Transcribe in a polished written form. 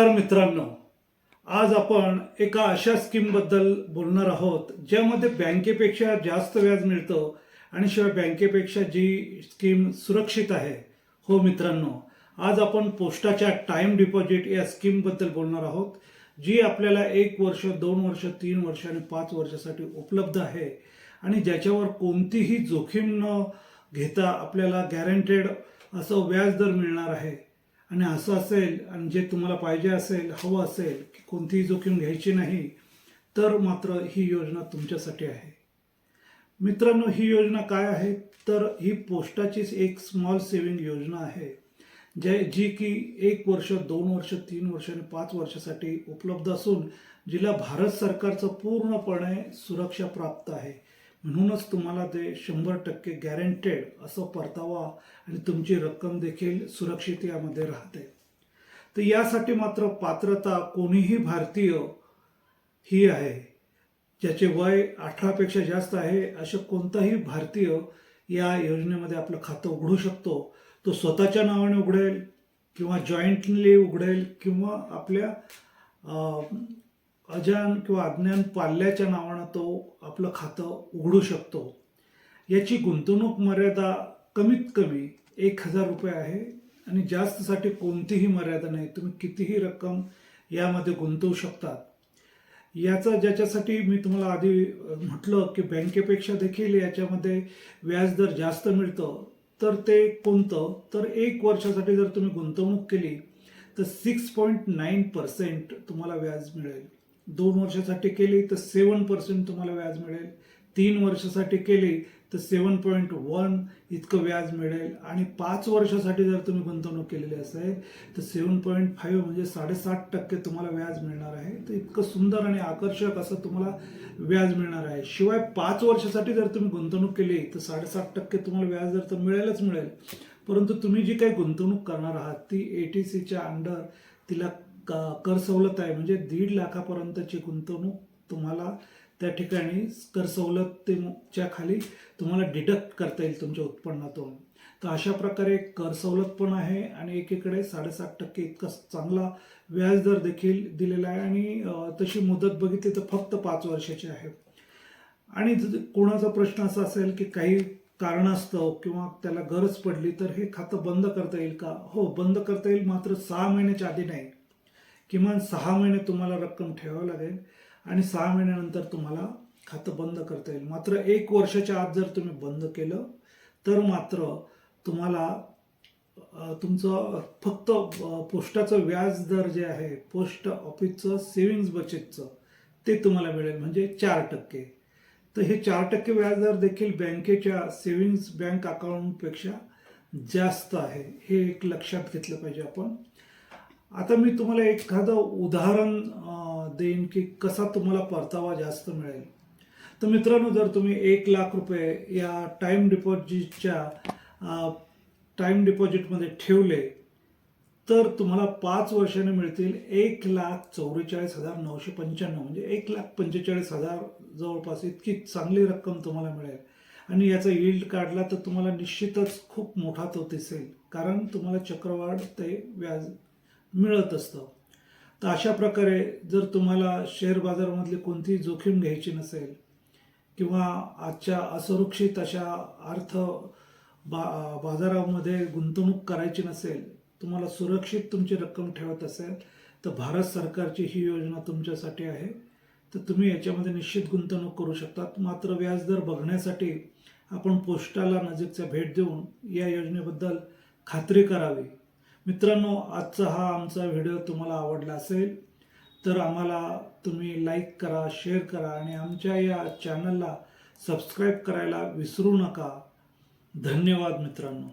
नमस्कार मित्रांनो, आज आपण एका अशा स्कीमबद्दल बोलणार आहोत ज्यामध्ये बँकेपेक्षा जास्त व्याज मिळतं आणि शिवाय बँकेपेक्षा जी स्कीम सुरक्षित आहे. हो मित्रांनो, आज आपण पोस्टाच्या टाइम डिपॉझिट या स्कीमबद्दल बोलणार आहोत, जी आपल्याला 1 वर्ष, 2 वर्ष, 3 वर्ष आणि 5 वर्षासाठी उपलब्ध आहे आणि ज्याच्यावर कोणतीही जोखीम न घेता आपल्याला गॅरंटेड असं व्याज दर मिळणार आहे. आणि असं असेल आणि जे तुम्हाला पाहिजे असेल, हवं असेल की कोणतीही जोखीम घ्यायची नाही, तर मात्र ही योजना तुमच्यासाठी आहे. मित्रांनो, ही योजना काय आहे तर ही पोस्टाचीच एक स्मॉल सेव्हिंग योजना आहे, जी की 1 वर्ष, 2 वर्ष, 3 वर्ष आणि 5 वर्षासाठी उपलब्ध असून जिला भारत सरकारचं पूर्णपणे सुरक्षा प्राप्त आहे. म्हणूनच तुम्हाला ते 100% गॅरंटेड असं परतावा आणि तुमची रक्कम देखील सुरक्षित यामध्ये राहते. तर यासाठी मात्र पात्रता कोणीही भारतीय ही आहे, ज्याचे वय 18पेक्षा जास्त आहे अशा कोणताही भारतीय या योजनेमध्ये आपलं खातं उघडू शकतो. तो स्वतःच्या नावाने उघडेल किंवा जॉईंटली उघडेल किंवा आपल्या अजान किंवा अज्ञान पाल्याच्या नावानं तो आपलं खातं उघडू शकतो. याची गुंतवणूक मर्यादा कमीत कमी 1000 रुपये आहे आणि जास्तसाठी कोणतीही मर्यादा नाही. तुम्ही कितीही रक्कम यामध्ये गुंतवू शकतात. ज्याच्यासाठी मी तुम्हाला आधी म्हटलं की बँकेपेक्षा देखील याच्यामध्ये व्याजदर जास्त मिळतं, तर ते कोणतं तर 1 वर्षासाठी जर तुम्ही गुंतवणूक केली तर 6.9% तुम्हाला व्याज मिळेल. 2 वर्षासाठी केली तर 7% तुम्हाला व्याज मिळेल. 3 वर्षासाठी केली तर 7.1 इतकं व्याज मिळेल आणि 5 वर्षासाठी जर तुम्ही गुंतवणूक केलेली असेल तर 7.5 म्हणजे 7.5% तुम्हाला व्याज मिळणार आहे. तर इतकं सुंदर आणि आकर्षक असं तुम्हाला व्याज मिळणार आहे. शिवाय 5 वर्षासाठी जर तुम्ही गुंतवणूक केली तर 7.5% तुम्हाला व्याज दर तर मिळेलच मिळेल, परंतु तुम्ही जी काही गुंतवणूक करणार आहात ती ATCच्या अंडर तिला कर सवलत आहे. म्हणजे 1.5 लाखापर्यंतची गुंतवणूक तुम्हाला त्या ठिकाणी कर सवलतीच्या खाली तुम्हाला डिडक्ट करता येईल तुमच्या उत्पन्नातून. तर अशा प्रकारे कर सवलत पण आहे आणि एकीकडे 7.5% इतका चांगला व्याजदर देखील दिलेला आहे आणि तशी मुदत बघितली तर फक्त 5 वर्षाची आहे. आणि कोणाचा प्रश्न असा असेल की काही कारणास्तव किंवा त्याला गरज पडली तर हे खातं बंद करता येईल का? हो, बंद करता येईल, मात्र 6 महिन्याच्या आधी नाही. किमान 6 महिने तुम्हाला रक्कम ठेवावी लागेल आणि 6 महिन्यानंतर तुम्हाला खातं बंद करता येईल. मात्र 1 वर्षाच्या आत जर तुम्ही बंद केलं तर मात्र तुम्हाला तुमचं फक्त पोस्टाचं व्याज दर जे आहे, पोस्ट ऑफिसचं सेव्हिंग्ज बचतचं, ते तुम्हाला मिळेल म्हणजे 4%. तर हे 4% व्याजदर देखील बँकेच्या सेव्हिंग्ज बँक अकाउंटपेक्षा जास्त आहे. हे एक लक्षात घेतलं पाहिजे आपण. आता मी तुम्हाला एखादं उदाहरण देईन की कसा तुम्हाला परतावा जास्त मिळेल. तर मित्रांनो, जर तुम्ही 1 लाख रुपये या टाइम डिपॉझिटमध्ये ठेवले तर तुम्हाला 5 वर्षाने मिळतील 1,44,995 म्हणजे 1,45,000 जवळपास इतकी चांगली रक्कम तुम्हाला मिळेल. आणि याचा यील्ड काढला तर तुम्हाला निश्चितच खूप मोठा तो दिसेल, कारण तुम्हाला चक्रवाढ ते व्याज मिळत असतं. तर अशा प्रकारे जर तुम्हाला शेअर बाजारामधली कोणतीही जोखीम घ्यायची नसेल किंवा आजच्या असुरक्षित अशा बाजारामध्ये गुंतवणूक करायची नसेल, तुम्हाला सुरक्षित तुमची रक्कम ठेवत असेल तर भारत सरकारची ही योजना तुमच्यासाठी आहे. तर तुम्ही याच्यामध्ये निश्चित गुंतवणूक करू शकतात. मात्र व्याजदर बघण्यासाठी आपण पोस्टाला नजीकच्या भेट देऊन या योजनेबद्दल खात्री करावी. मित्रांनो, आजचा हा आमचा व्हिडिओ तुम्हाला आवडला असेल तर आम्हाला तुम्ही लाईक करा, शेअर करा आणि आमच्या या चॅनलला सबस्क्राईब करायला विसरू नका. धन्यवाद मित्रांनो.